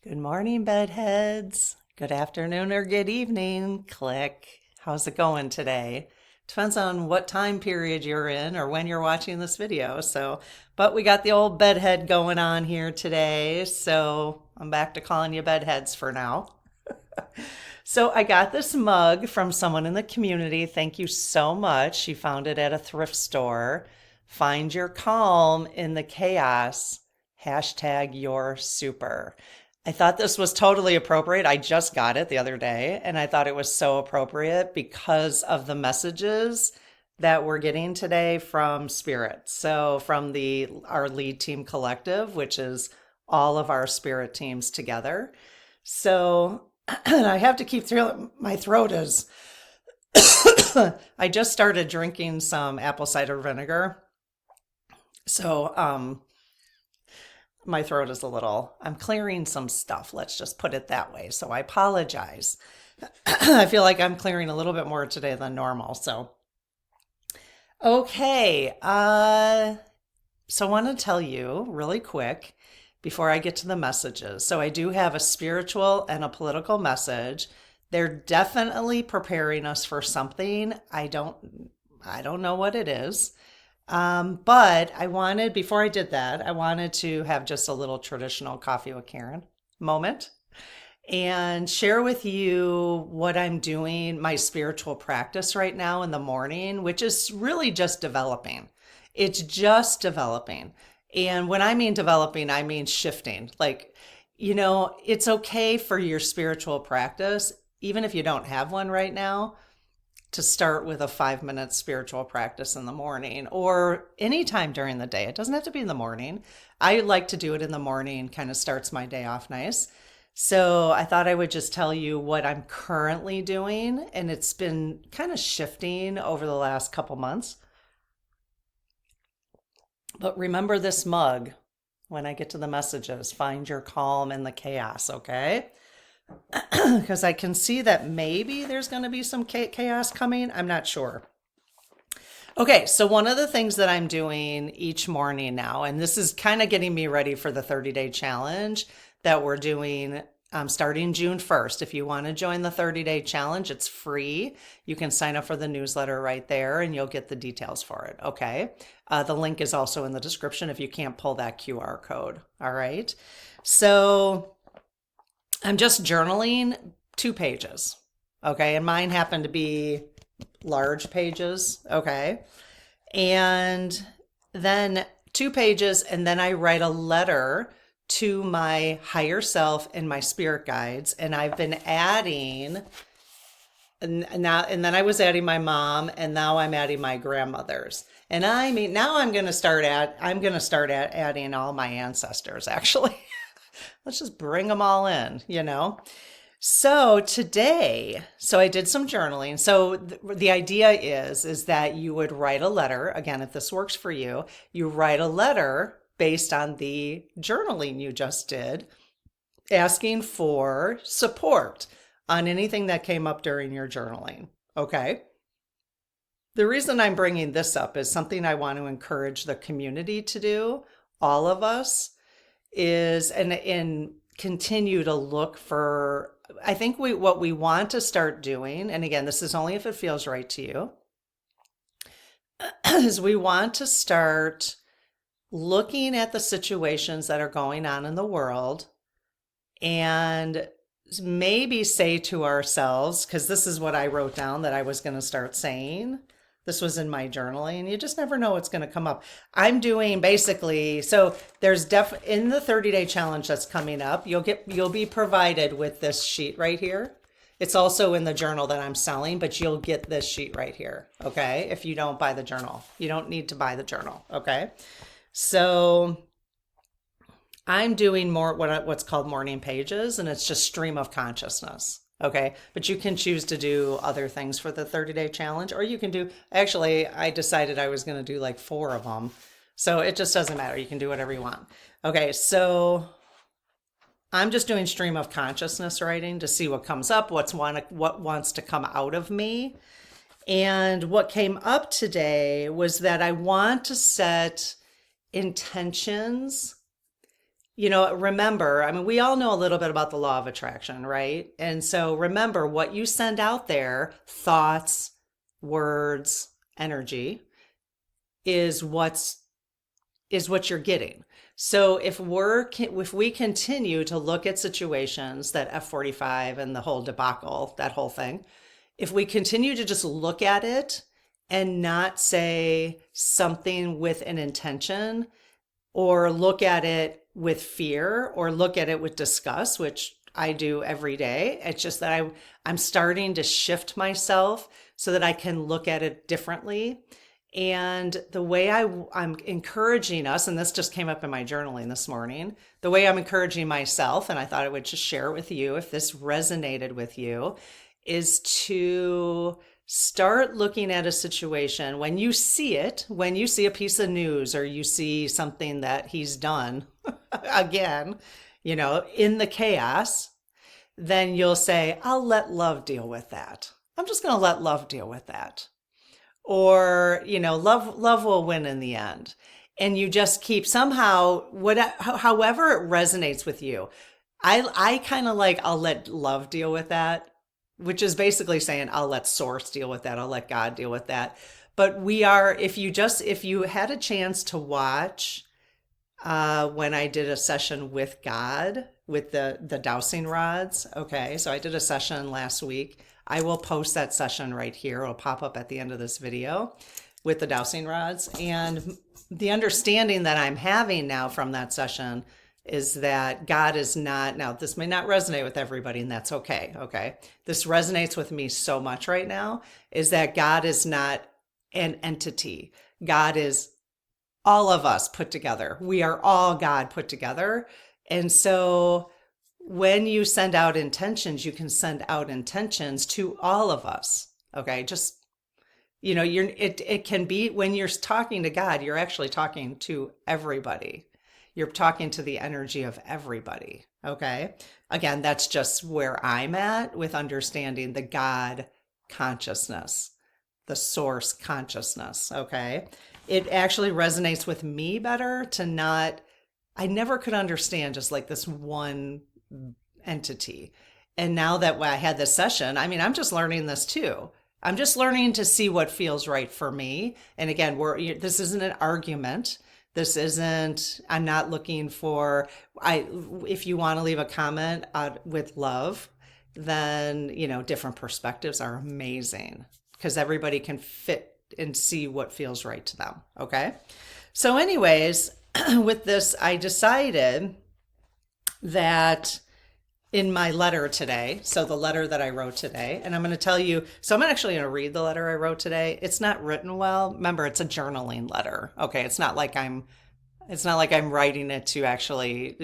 Good morning, bedheads. Good afternoon or good evening. Click. How's it going today? Depends on what time period you're in or when you're watching this video. But we got the old bedhead going on here today. So I'm back to calling you bedheads for now. So I got this mug from someone in the community. Thank you so much. She found it at a thrift store. Find your calm in the chaos. Hashtag you're super. I thought this was totally appropriate. I just got it the other day, and I thought it was so appropriate because of the messages that we're getting today from Spirit. So from our lead team collective, which is all of our spirit teams together. So I have to keep through my throat is I just started drinking some apple cider vinegar. So my throat is I'm clearing some stuff. Let's just put it that way. So I apologize. I feel like I'm clearing a little bit more today than normal. So, okay. So I want to tell you really quick before I get to the messages. So I do have a spiritual and a political message. They're definitely preparing us for something. I don't know what it is. But before I did that, I wanted to have just a little traditional coffee with Karen moment and share with you what I'm doing, my spiritual practice right now in the morning, which is really just developing. It's just developing. And when I mean developing, I mean shifting. It's okay for your spiritual practice, even if you don't have one right now, to start with a 5-minute spiritual practice in the morning or anytime during the day. It doesn't have to be in the morning. I like to do it in the morning, kind of starts my day off nice. So I thought I would just tell you what I'm currently doing, and it's been kind of shifting over the last couple months. But remember this mug when I get to the messages. Find your calm in the chaos, okay? Because I can see that maybe there's going to be some chaos coming. I'm not sure. Okay, so one of the things that I'm doing each morning now, and this is kind of getting me ready for the 30-day challenge that we're doing starting June 1st. If you want to join the 30-day challenge, it's free. You can sign up for the newsletter right there and you'll get the details for it, okay? The link is also in the description if you can't pull that QR code, all right? So I'm just journaling 2 pages, okay? And mine happen to be large pages, okay? And then 2 pages, and then I write a letter to my higher self and my spirit guides. And I've been adding, and then I was adding my mom, and now I'm adding my grandmothers. And I mean, now I'm going to start adding all my ancestors, actually. Let's just bring them all in, So today, I did some journaling. So the idea is that you would write a letter. Again, if this works for you, you write a letter based on the journaling you just did, asking for support on anything that came up during your journaling. Okay. The reason I'm bringing this up is something I want to encourage the community to do, all of us, is and continue to look for. I think what we want to start doing, and again, this is only if it feels right to you, is we want to start looking at the situations that are going on in the world and maybe say to ourselves, because this is what I wrote down that I was going to start saying. This was in my journaling. You just never know what's going to come up. I'm doing basically, so there's in the 30-day challenge that's coming up, you'll be provided with this sheet right here. It's also in the journal that I'm selling, but you'll get this sheet right here, okay? If you don't buy the journal. You don't need to buy the journal, okay? So I'm doing more what's called morning pages, and it's just stream of consciousness. Okay, but you can choose to do other things for the 30-day challenge, or you can do, actually, I decided I was going to do like 4 of them. So it just doesn't matter. You can do whatever you want. Okay, so I'm just doing stream of consciousness writing to see what comes up, what wants to come out of me. And what came up today was that I want to set intentions remember, I mean, we all know a little bit about the law of attraction, right? And so remember what you send out there, thoughts, words, energy, is what you're getting. So if we continue to look at situations, that F-45 and the whole debacle, that whole thing, if we continue to just look at it and not say something with an intention, or look at it with fear, or look at it with disgust, which I do every day. It's just that I'm starting to shift myself so that I can look at it differently. And the way I'm encouraging us, and this just came up in my journaling this morning, the way I'm encouraging myself, and I thought I would just share it with you if this resonated with you, is to start looking at a situation when you see it, when you see a piece of news or you see something that he's done again, in the chaos, then you'll say, I'll let love deal with that. I'm just going to let love deal with that. Or, love will win in the end. And you just keep somehow, however it resonates with you. I kind of like, I'll let love deal with that, which is basically saying, I'll let source deal with that. I'll let God deal with that. But if you had a chance to watch, when I did a session with God, with the dowsing rods. Okay. So I did a session last week. I will post that session right here. It'll pop up at the end of this video with the dowsing rods. And the understanding that I'm having now from that session is that God is not, now this may not resonate with everybody, and that's okay. Okay. This resonates with me so much right now, is that God is not an entity. God is all of us put together. We are all God put together. And so when you send out intentions, you can send out intentions to all of us. Okay. Just, it can be, when you're talking to God, you're actually talking to everybody. You're talking to the energy of everybody. Okay. Again, that's just where I'm at with understanding the God consciousness, the source consciousness. Okay. It actually resonates with me better I never could understand just like this one entity. And now that I had this session, I mean, I'm just learning this too. I'm just learning to see what feels right for me. And again, this isn't an argument. I'm not looking for, if you want to leave a comment with love, then, different perspectives are amazing because everybody can fit and see what feels right to them. Okay. So anyways, with this, I decided that in my letter today, so the letter that I wrote today, and I'm going to tell you, so I'm actually going to read the letter I wrote today. It's not written well. Remember, it's a journaling letter. Okay. It's not like I'm writing it to actually,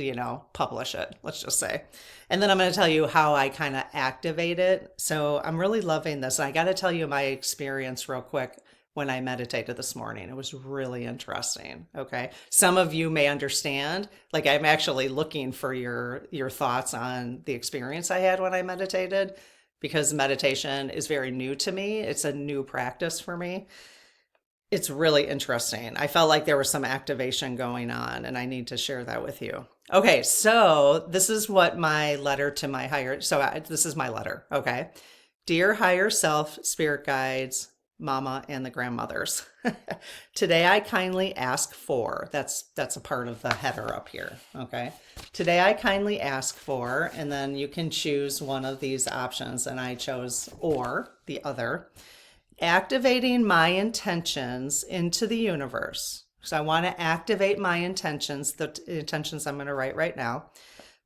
publish it, let's just say. And then I'm going to tell you how I kind of activate it. So I'm really loving this. And I got to tell you my experience real quick when I meditated this morning. It was really interesting. Okay. Some of you may understand, like I'm actually looking for your thoughts on the experience I had when I meditated, because meditation is very new to me. It's a new practice for me. It's really interesting. I felt like there was some activation going on, and I need to share that with you. Okay. So this is what my letter to my this is my letter. Okay. Dear higher self, spirit guides, Mama and the grandmothers. Today I kindly ask for, that's a part of the header up here. Okay. Today I kindly ask for, and then you can choose one of these options. And I chose or the other, activating my intentions into the universe. So I want to activate my intentions, the intentions I'm going to write right now.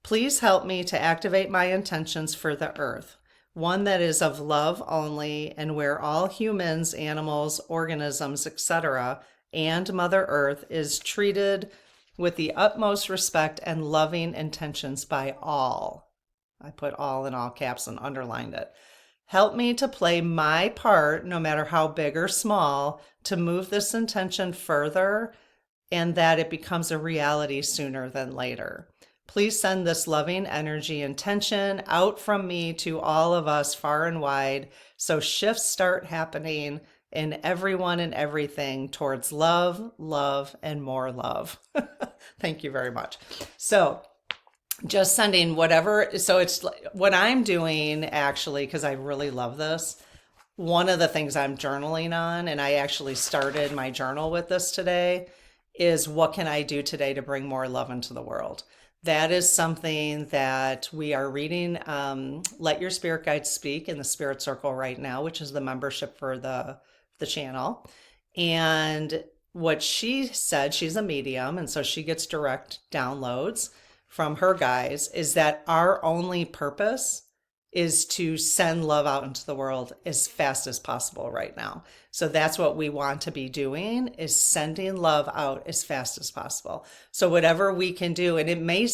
Please help me to activate my intentions for the earth. One that is of love only, and where all humans, animals, organisms, etc., and Mother Earth is treated with the utmost respect and loving intentions by all. I put all in all caps and underlined it. Help me to play my part, no matter how big or small, to move this intention further and that it becomes a reality sooner than later. Please send this loving energy and tension out from me to all of us far and wide, so shifts start happening in everyone and everything towards love, love, and more love. Thank you very much. So just sending whatever. So it's what I'm doing actually, because I really love this. One of the things I'm journaling on, and I actually started my journal with this today, is what can I do today to bring more love into the world? That is something that we are reading. Let Your Spirit Guide Speak in the Spirit Circle right now, which is the membership for the channel. And what she said, she's a medium, and so she gets direct downloads from her guys, is that our only purpose is to send love out into the world as fast as possible right now. So that's what we want to be doing, is sending love out as fast as possible. So whatever we can do, and it may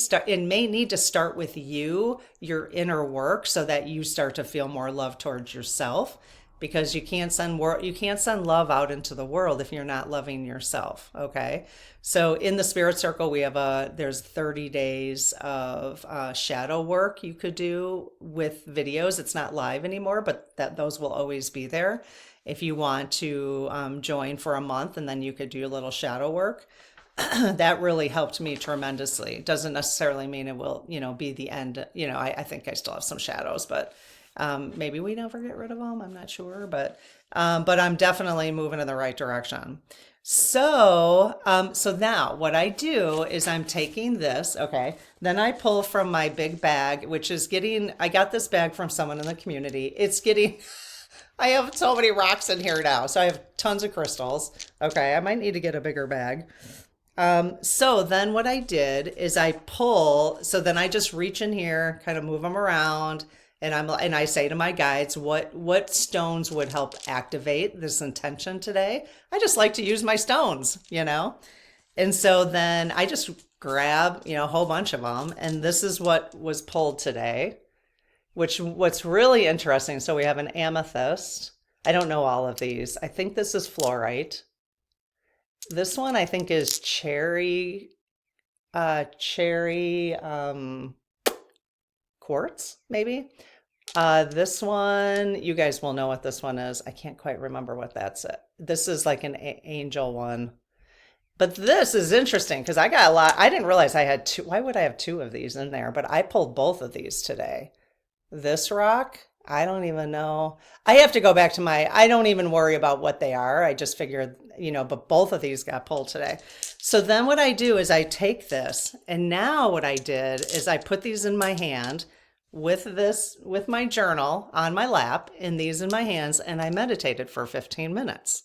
need to start with you, your inner work, so that you start to feel more love towards yourself, because you can't send love out into the world if you're not loving yourself. Okay. So in the Spirit Circle, we have there's 30 days of shadow work you could do with videos. It's not live anymore, but those will always be there if you want to join for a month, and then you could do a little shadow work. That really helped me tremendously. It doesn't necessarily mean it will, be the end. I think I still have some shadows, but maybe we never get rid of them. I'm not sure, but I'm definitely moving in the right direction. So now what I do is I'm taking this, okay, then I pull from my big bag, which is I got this bag from someone in the community. I have so many rocks in here now. So I have tons of crystals. Okay. I might need to get a bigger bag. So then what I did is so then I just reach in here, kind of move them around. And I say to my guides, what stones would help activate this intention today? I just like to use my stones, And so then I just grab, a whole bunch of them. And this is what was pulled today, what's really interesting. So we have an amethyst. I don't know all of these. I think this is fluorite. This one I think is cherry quartz, maybe. This one, you guys will know what this one is. I can't quite remember what that's. This is like an angel one. But this is interesting because I got a lot. I didn't realize I had two. Why would I have two of these in there? But I pulled both of these today. This rock, I don't even know. I have to go back to I don't even worry about what they are. I just figured, but both of these got pulled today. So then what I do is I take this, and now what I did is I put these in my hand with my journal on my lap, and these in my hands, and I meditated for 15 minutes.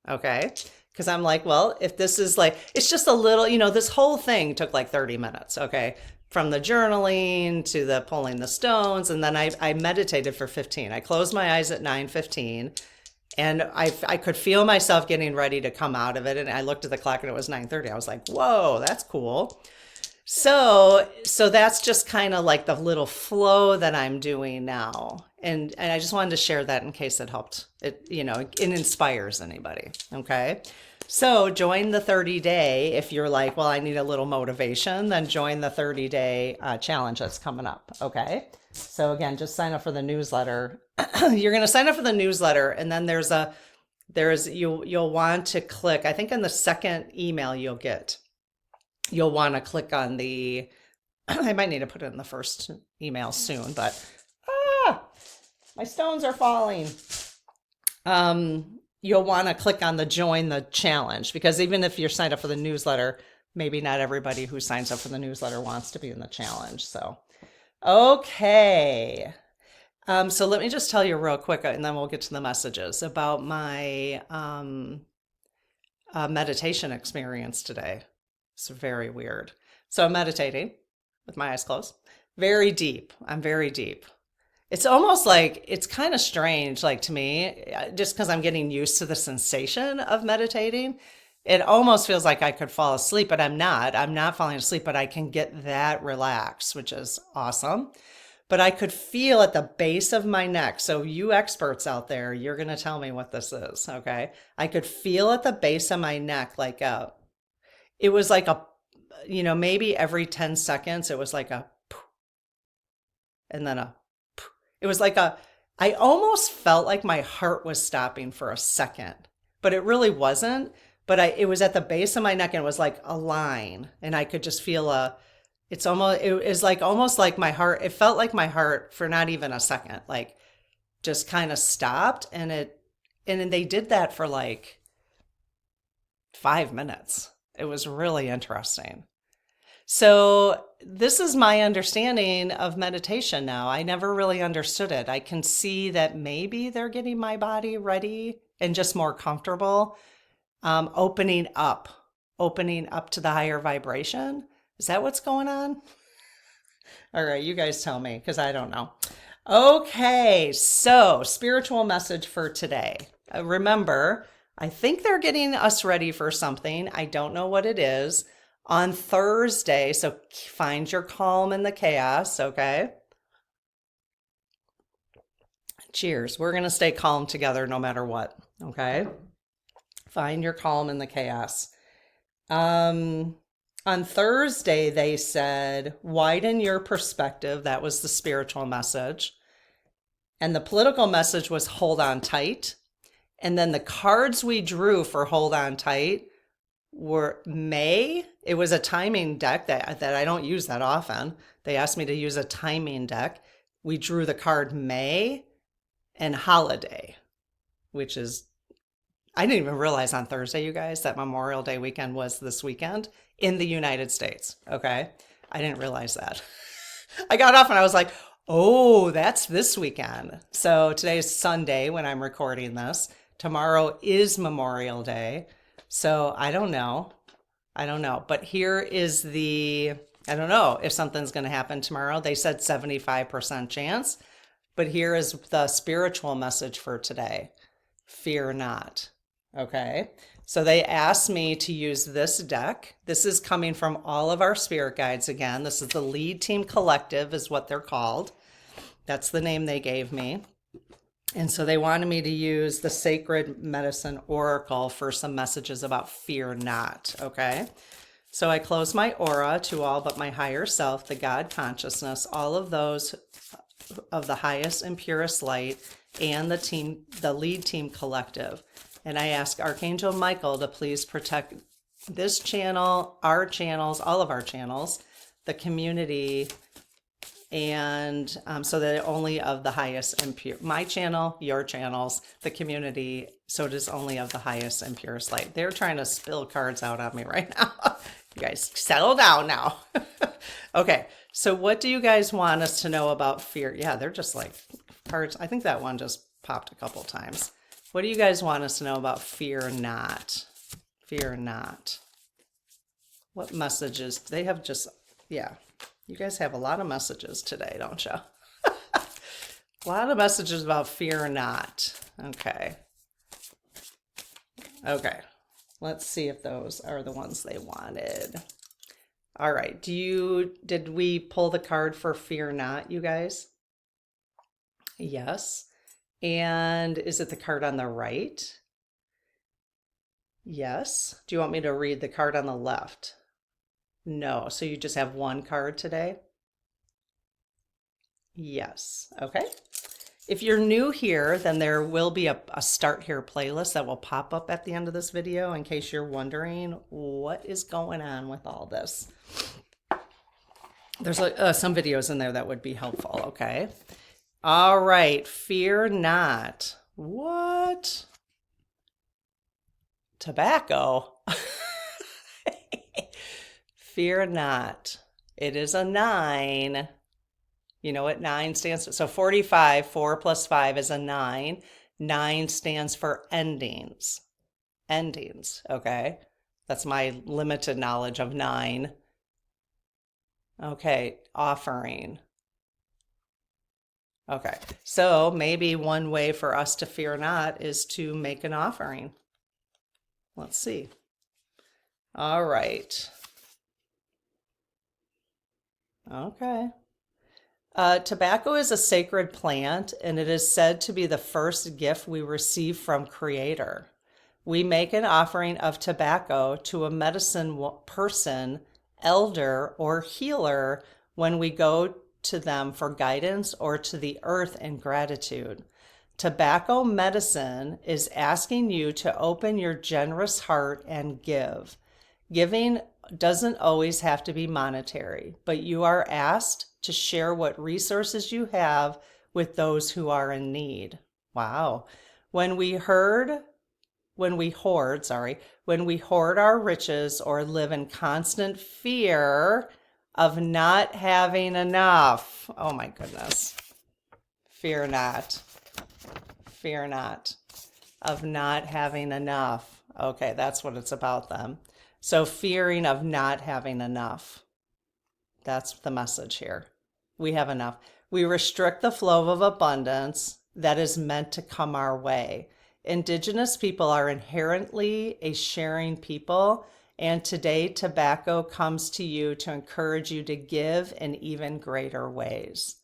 Okay. Because I'm like, well, if this is it's just a little, this whole thing took like 30 minutes. Okay. From the journaling to the pulling the stones. And then I meditated for 15. I closed my eyes at 9:15, and I could feel myself getting ready to come out of it. And I looked at the clock and it was 9:30. I was like, whoa, that's cool. So that's just kind of like the little flow that I'm doing now. And I just wanted to share that in case it helped. It inspires anybody. Okay. So join the 30-day. If you're like, well, I need a little motivation, then join the 30-day challenge that's coming up. Okay. So again, just sign up for the newsletter. You're going to sign up for the newsletter, and then you'll want to click, I think in the second email you'll want to click on I might need to put it in the first email soon, but my stones are falling. You'll want to click on the join the challenge, because even if you're signed up for the newsletter, maybe not everybody who signs up for the newsletter wants to be in the challenge. So, okay. So let me just tell you real quick, and then we'll get to the messages about my meditation experience today. It's very weird. So I'm meditating with my eyes closed, very deep. I'm very deep. It's almost like, it's kind of strange, like to me, just because I'm getting used to the sensation of meditating. It almost feels like I could fall asleep, but I'm not. I'm not falling asleep, but I can get that relaxed, which is awesome. But I could feel at the base of my neck. So you experts out there, you're going to tell me what this is, okay? I could feel at the base of my neck, it was like maybe every 10 seconds, it was like a, and then a, it was like I almost felt like my heart was stopping for a second, but it really wasn't. but it was at the base of my neck and it was like a line, and I could just feel it was like almost like my heart, it felt like my heart for not even a second, like just kind of stopped, and then they did that for like 5 minutes. It was really interesting. So this is my understanding of meditation now. I never really understood it. I can see that maybe they're getting my body ready and just more comfortable, opening up to the higher vibration. Is that what's going on? All right, you guys tell me, because I don't know. Okay, so spiritual message for today. Remember, I think they're getting us ready for something. I don't know what it is. On Thursday, so find your calm in the chaos, okay? Cheers. We're going to stay calm together no matter what, okay? Find your calm in the chaos. On Thursday, they said, widen your perspective. That was the spiritual message. And the political message was hold on tight. And then the cards we drew for hold on tight were May. It was a timing deck that I don't use that often. They asked me to use a timing deck. We drew the card May and holiday, which is, I didn't even realize on Thursday, you guys, that Memorial Day weekend was this weekend in the United States. Okay. I didn't realize that. I got off and I was like, oh, that's this weekend. So today's Sunday when I'm recording this. Tomorrow is Memorial Day. So I don't know. But here is I don't know if something's going to happen tomorrow. They said 75% chance. But here is the spiritual message for today. Fear not. Okay. So they asked me to use this deck. This is coming from all of our spirit guides again. This is the Lead Team Collective is what they're called. That's the name they gave me. And so they wanted me to use the Sacred Medicine Oracle for some messages about fear not, okay? So I close my aura to all but my higher self, the God consciousness, all of those of the highest and purest light, and the Lead Team Collective. And I ask Archangel Michael to please protect this channel, our channels, all of our channels, the community, and so that only of the highest and pure, my channel, your channels, the community, so it is only of the highest and purest light. They're trying to spill cards out on me right now. You guys settle down now. Okay, so what do you guys want us to know about fear? Yeah, they're just like cards. I think that one just popped a couple times. What do you guys want us to know about fear not? Fear not. What messages? They have just, yeah. You guys have a lot of messages today, don't you? A lot of messages about fear not. Okay. Okay. Let's see if those are the ones they wanted. All right. Did we pull the card for fear not, you guys? Yes. And is it the card on the right? Yes. Do you want me to read the card on the left? No. So you just have one card today? Yes. Okay. If you're new here, then there will be a Start Here playlist that will pop up at the end of this video in case you're wondering what is going on with all this. There's some videos in there that would be helpful, okay? All right. Fear not. What? Tobacco. Fear not. It is a 9. You know what 9 stands for? So 45, 4 plus 5 is a 9. 9 stands for endings. Endings, okay? That's my limited knowledge of 9. Okay, offering. Okay, so maybe one way for us to fear not is to make an offering. Let's see. All right. Okay. Tobacco is a sacred plant, and it is said to be the first gift we receive from Creator. We make an offering of tobacco to a medicine person, elder, or healer when we go to them for guidance or to the earth in gratitude. Tobacco medicine is asking you to open your generous heart and give. Giving doesn't always have to be monetary, but you are asked to share what resources you have with those who are in need. Wow. When we hoard our riches or live in constant fear of not having enough. Oh my goodness. Fear not of not having enough. Okay, that's what it's about then. So fearing of not having enough. That's the message here. We have enough. We restrict the flow of abundance that is meant to come our way. Indigenous people are inherently a sharing people, and today tobacco comes to you to encourage you to give in even greater ways.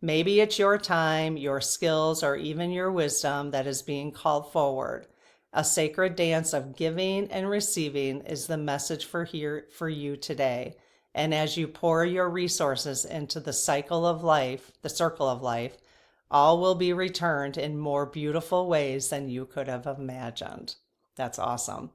Maybe it's your time, your skills, or even your wisdom that is being called forward. A sacred dance of giving and receiving is the message for you today. And as you pour your resources into the circle of life, all will be returned in more beautiful ways than you could have imagined. That's awesome.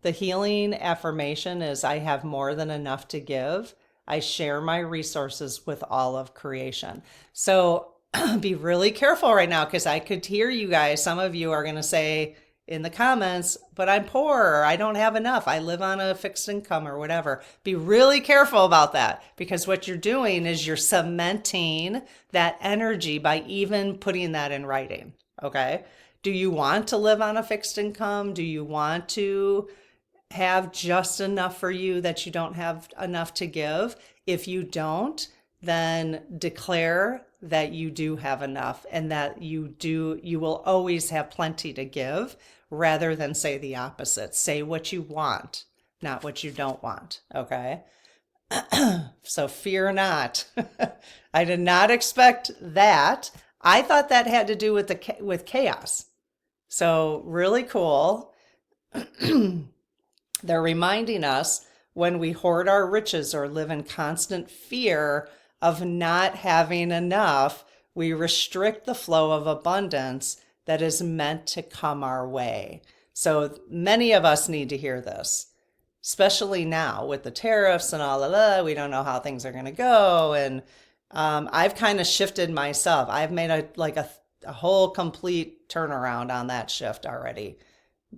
The healing affirmation is, I have more than enough to give. I share my resources with all of creation. So be really careful right now, because I could hear you guys. Some of you are going to say in the comments, but I'm poor, or I don't have enough. I live on a fixed income or whatever. Be really careful about that, because what you're doing is you're cementing that energy by even putting that in writing. Okay. Do you want to live on a fixed income? Do you want to have just enough for you that you don't have enough to give? If you don't, then declare that you do have enough, and that you will always have plenty to give, rather than say the opposite. Say what you want, not what you don't want. Okay. So fear not. I did not expect that. I thought that had to do with chaos. So really cool. They're reminding us, when we hoard our riches or live in constant fear of not having enough, we restrict the flow of abundance that is meant to come our way. So many of us need to hear this, especially now with the tariffs and all of that. We don't know how things are going to go. And I've kind of shifted myself. I've made a whole complete turnaround on that shift already,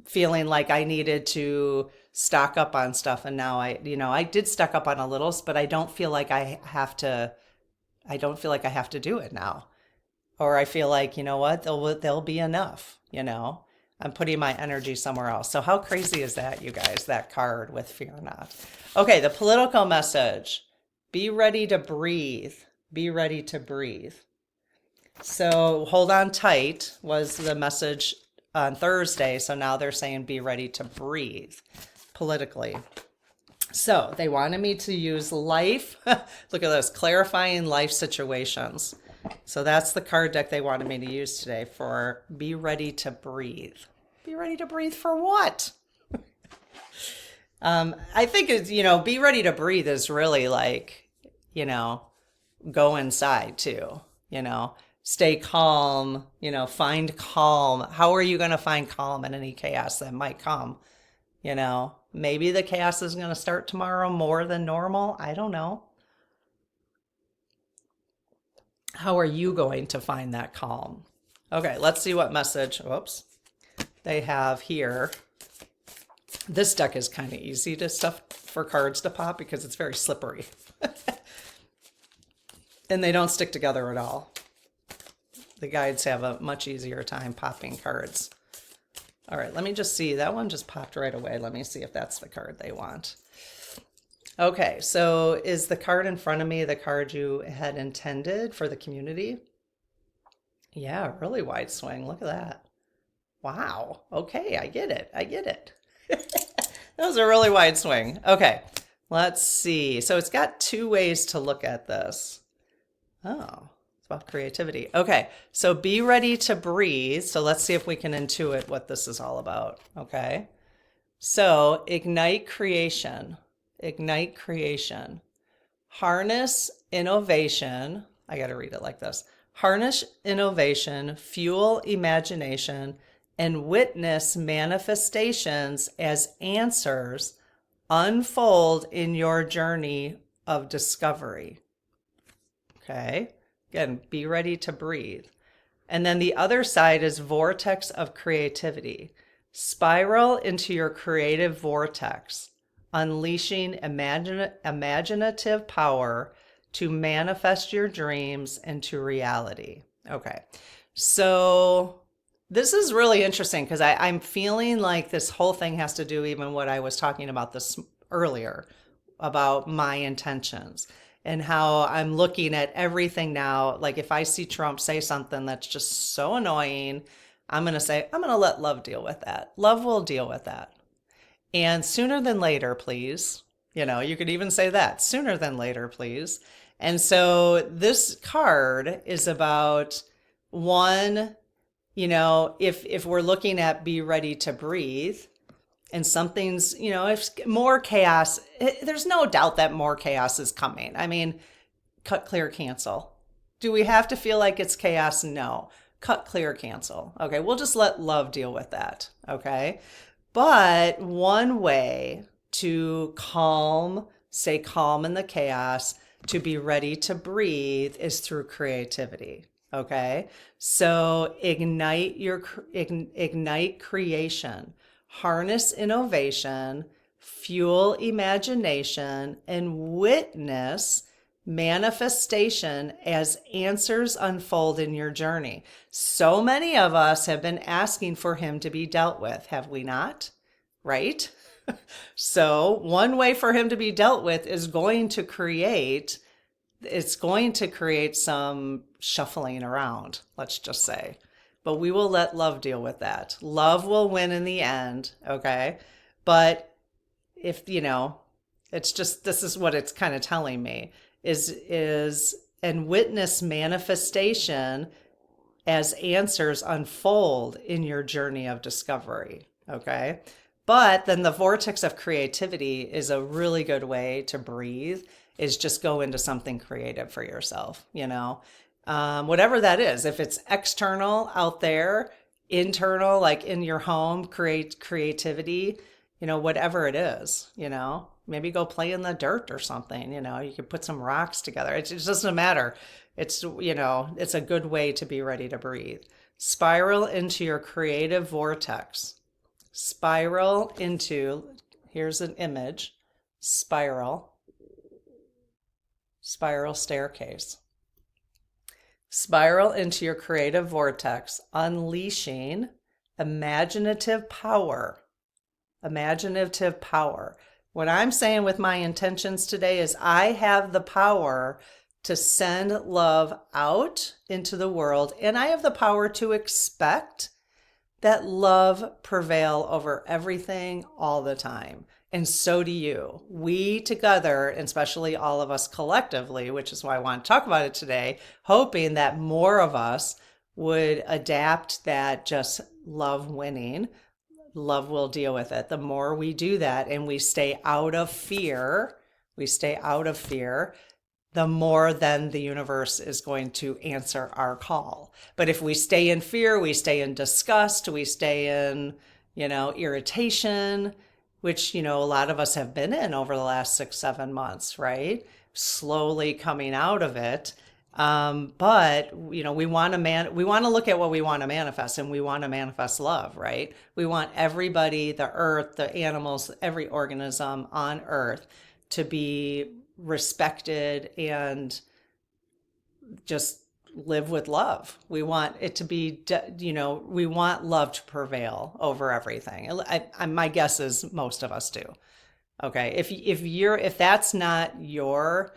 feeling like I needed to stock up on stuff. And now I did stock up on a little, but I don't feel like I have to do it now. Or I feel like, you know what, there'll be enough, I'm putting my energy somewhere else. So how crazy is that, you guys, that card with fear not? Okay. The political message, be ready to breathe, be ready to breathe. So hold on tight was the message on Thursday. So now they're saying, be ready to breathe politically. So they wanted me to use life. Look at this, clarifying life situations. So that's the card deck they wanted me to use today for be ready to breathe. Be ready to breathe for what? I think it's, be ready to breathe is really like, go inside too, stay calm, find calm. How are you going to find calm in any chaos that might come? Maybe the chaos is going to start tomorrow more than normal. I don't know. How are you going to find that calm? Okay, let's see what message, they have here. This deck is kind of easy for cards to pop because it's very slippery. And they don't stick together at all. The guides have a much easier time popping cards. All right, let me just see. That one just popped right away. Let me see if that's the card they want. Okay, so is the card in front of me the card you had intended for the community? Yeah, really wide swing. Look at that. Wow. Okay, I get it. That was a really wide swing. Okay, let's see. So it's got two ways to look at this. Oh, it's about creativity. Okay, so be ready to breathe. So let's see if we can intuit what this is all about. Okay, so ignite creation. Ignite creation. Harness innovation. I got to read it like this. Harness innovation, fuel imagination, and witness manifestations as answers unfold in your journey of discovery. Okay. Again, be ready to breathe. And then the other side is vortex of creativity. Spiral into your creative vortex, unleashing imaginative power to manifest your dreams into reality. Okay. So this is really interesting because I'm feeling like this whole thing has to do even what I was talking about this earlier about my intentions and how I'm looking at everything now. Like if I see Trump say something that's just so annoying, I'm going to say, I'm going to let love deal with that. Love will deal with that. And sooner than later, please. You could even say that, sooner than later, please. And so this card is about one, if we're looking at be ready to breathe, and something's, if more chaos, there's no doubt that more chaos is coming. I mean, cut, clear, cancel. Do we have to feel like it's chaos? No. Cut, clear, cancel. Okay, we'll just let love deal with that. Okay. But one way to stay calm in the chaos, to be ready to breathe is through creativity. Okay. So ignite creation. Harness innovation, fuel imagination, and witness manifestation as answers unfold in your journey. So many of us have been asking for him to be dealt with, have we not? Right? So one way for him to be dealt with is going to create some shuffling around, let's just say. But we will let love deal with that. Love will win in the end, okay? But if, it's just, this is what it's kind of telling me, and witness manifestation as answers unfold in your journey of discovery, okay? But then the vortex of creativity is a really good way to breathe, is just go into something creative for yourself, whatever that is. If it's external out there, internal, like in your home, creativity, whatever it is, maybe go play in the dirt or something, you could put some rocks together. It just doesn't matter. It's, it's a good way to be ready to breathe. Spiral into your creative vortex. Spiral into, here's an image, spiral staircase. Spiral into your creative vortex, unleashing imaginative power. Imaginative power. What I'm saying with my intentions today is I have the power to send love out into the world, and I have the power to expect that love prevail over everything all the time. And so do you. We together, and especially all of us collectively, which is why I want to talk about it today, hoping that more of us would adapt that just love winning. Love will deal with it. The more we do that and we stay out of fear, the more then the universe is going to answer our call. But if we stay in fear, we stay in disgust, we stay in, irritation, which, a lot of us have been in over the last 6-7 months, right? Slowly coming out of it. But we want to look at what we want to manifest, and we want to manifest love, right? We want everybody, the earth, the animals, every organism on earth to be respected and just live with love. We want it to be, we want love to prevail over everything. My guess is most of us do. Okay. If that's not your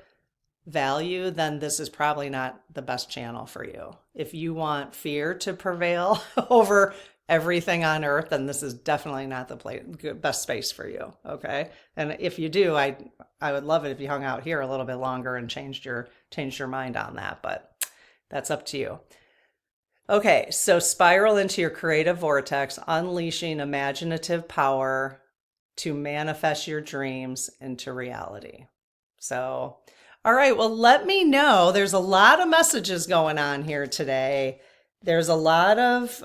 value, then this is probably not the best channel for you. If you want fear to prevail over everything on earth, then this is definitely not the best space for you. Okay. And if you do, I would love it if you hung out here a little bit longer and changed your mind on that, but that's up to you. Okay. So spiral into your creative vortex, unleashing imaginative power to manifest your dreams into reality. So All right, well, let me know. There's a lot of messages going on here today. There's a lot of,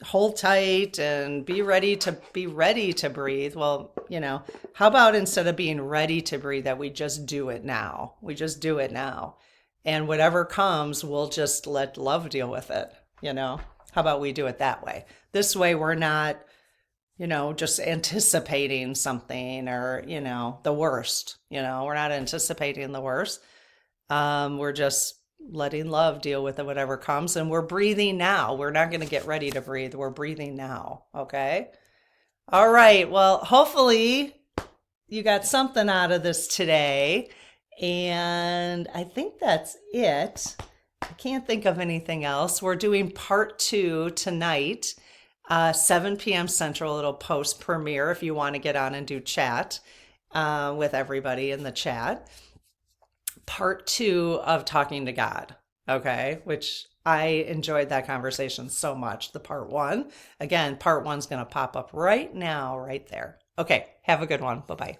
hold tight and be ready to breathe. Well, how about instead of being ready to breathe, that we just do it now? We just do it now. And whatever comes, we'll just let love deal with it. How about we do it that way? This way, we're not, just anticipating something or, the worst. We're not anticipating the worst. We're just letting love deal with it, whatever comes. And we're breathing now. We're not going to get ready to breathe. We're breathing now. Okay. All right. Well, hopefully you got something out of this today. And I think that's it. I can't think of anything else. We're doing part 2 tonight, 7 p.m. Central. It'll post premiere if you want to get on and do chat with everybody in the chat. Part 2 of Talking to God, okay, which I enjoyed that conversation so much. The part 1, again, part 1's going to pop up right now, right there. Okay, have a good one. Bye-bye.